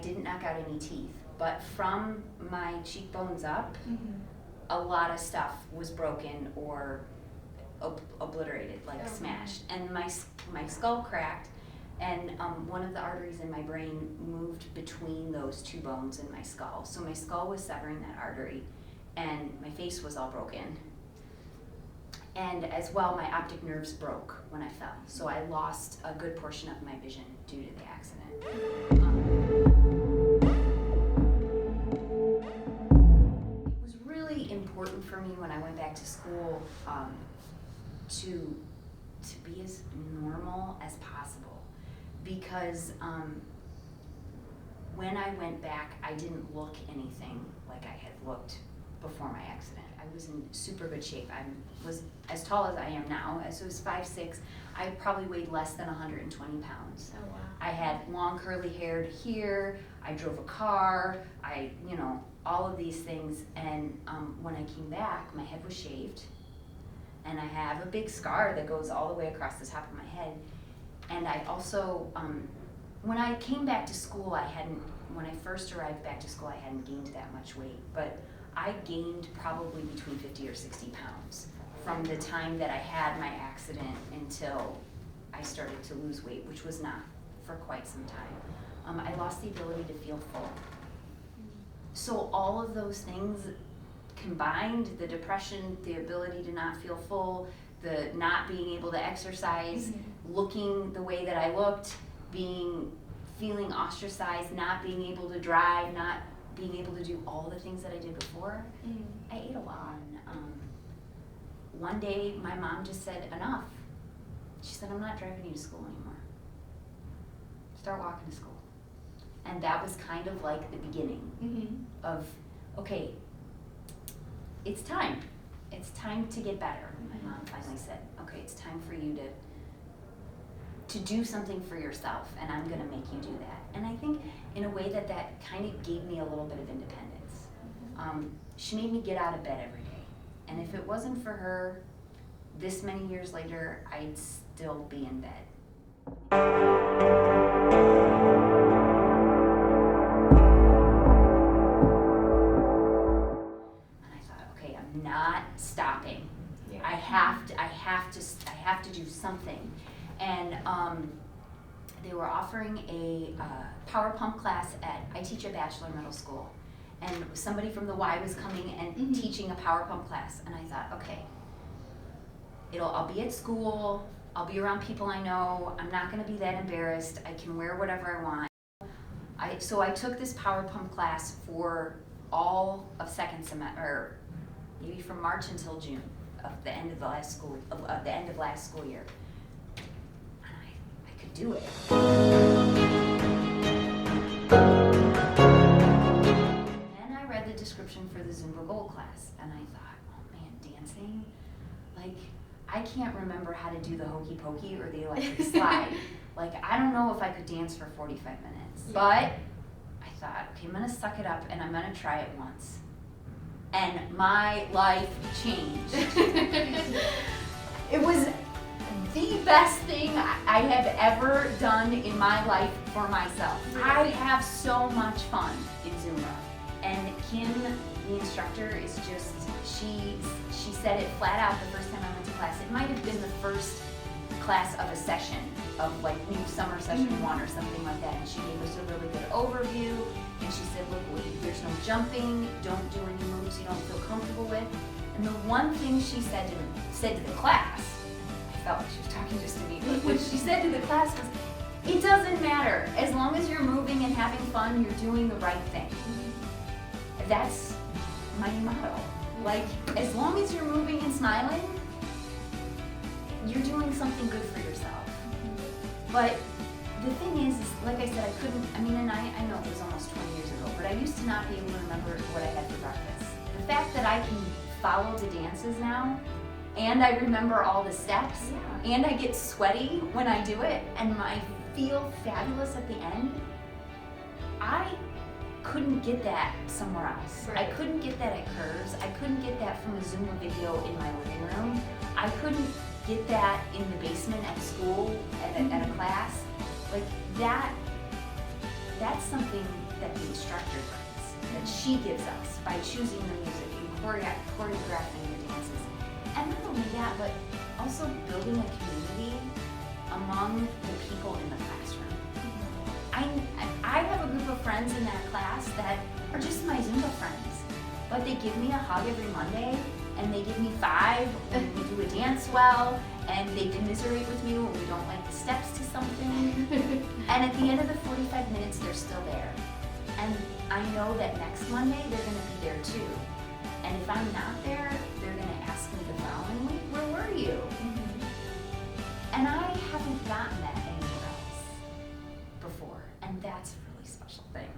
didn't knock out any teeth, but from my cheekbones up, a lot of stuff was broken or obliterated, like smashed. And my skull cracked, and one of the arteries in my brain moved between those two bones in my skull. So my skull was severing that artery, and my face was all broken. And as well, my optic nerves broke when I fell. So I lost a good portion of my vision due to the accident. It was really important for me when I went back to school to be as normal as possible, because when I went back, I didn't look anything like I had looked before my accident. I was in super good shape. I was as tall as I am now. So I was 5'6". I probably weighed less than 120 pounds. Oh, wow. I had long curly hair to here. I drove a car. All of these things. And when I came back, my head was shaved. And I have a big scar that goes all the way across the top of my head. And I also, when I came back to school, when I first arrived back to school, I hadn't gained that much weight. But I gained probably between 50 or 60 pounds from the time that I had my accident until I started to lose weight, which was not for quite some time. I lost the ability to feel full. So all of those things combined, the depression, the ability to not feel full, the not being able to exercise, looking the way that I looked, feeling ostracized, not being able to drive, not being able to do all the things that I did before, I ate a lot. One day, my mom just said, enough. She said, I'm not driving you to school anymore. Start walking to school. And that was kind of like the beginning of, okay, it's time. It's time to get better. My mom finally said, okay, it's time for you to do something for yourself, and I'm gonna make you do that. And I think in a way that kind of gave me a little bit of independence. She made me get out of bed every day. And if it wasn't for her, this many years later, I'd still be in bed. And I thought, okay, I'm not stopping. Yeah. I have to do something. And they were offering a power pump class I teach at Bachelor Middle School. And somebody from the Y was coming and teaching a power pump class. And I thought, okay, I'll be at school, I'll be around people I know, I'm not gonna be that embarrassed, I can wear whatever I want. So I took this power pump class for all of second semester, or maybe from March until June of the end of last school year. I could do it. Then I read the description for the Zumba Gold class, and I thought, oh man, dancing? Like, I can't remember how to do the hokey pokey or the electric slide. Like, I don't know if I could dance for 45 minutes. Yeah. But I thought, okay, I'm gonna suck it up and I'm gonna try it once. And my life changed. It was the best thing I have ever done in my life for myself. I have so much fun in Zumba. And Kim, the instructor, is just, she said it flat out the first time I went to class. It might have been the first class of a session of like new summer session 1 or something like that. And she gave us a really good overview. And she said, look, there's no jumping, don't do any moves you don't feel comfortable with. And the one thing she said to the class, I felt like she was talking just to me, but what she said to the class was, it doesn't matter. As long as you're moving and having fun, you're doing the right thing. That's my motto. Like, as long as you're moving and smiling, you're doing something good for yourself. But the thing is, like I said, and I know it was almost 20 years ago, but I used to not be able to remember what I had for breakfast. The fact that I can follow the dances now, and I remember all the steps, and I get sweaty when I do it, and I feel fabulous at the end, I couldn't get that somewhere else. Right. I couldn't get that at Curves. I couldn't get that from a Zumba video in my living room. I couldn't get that in the basement at school, at a class. Like that's something that the instructor brings, that she gives us by choosing the music and choreographing your dances. And not only that, but also building a community among the people in the classroom. I have a group of friends in that class that are just my Zumba friends, but they give me a hug every Monday, and they give me 5 when we do a dance well, and they commiserate with me when we don't like the steps to something. And at the end of the 45 minutes, they're still there. And I know that next Monday, they're gonna be there too. And if I'm not there, they're gonna ask me the following week, where were you? And I haven't gotten that anywhere else before, and that's a really special thing.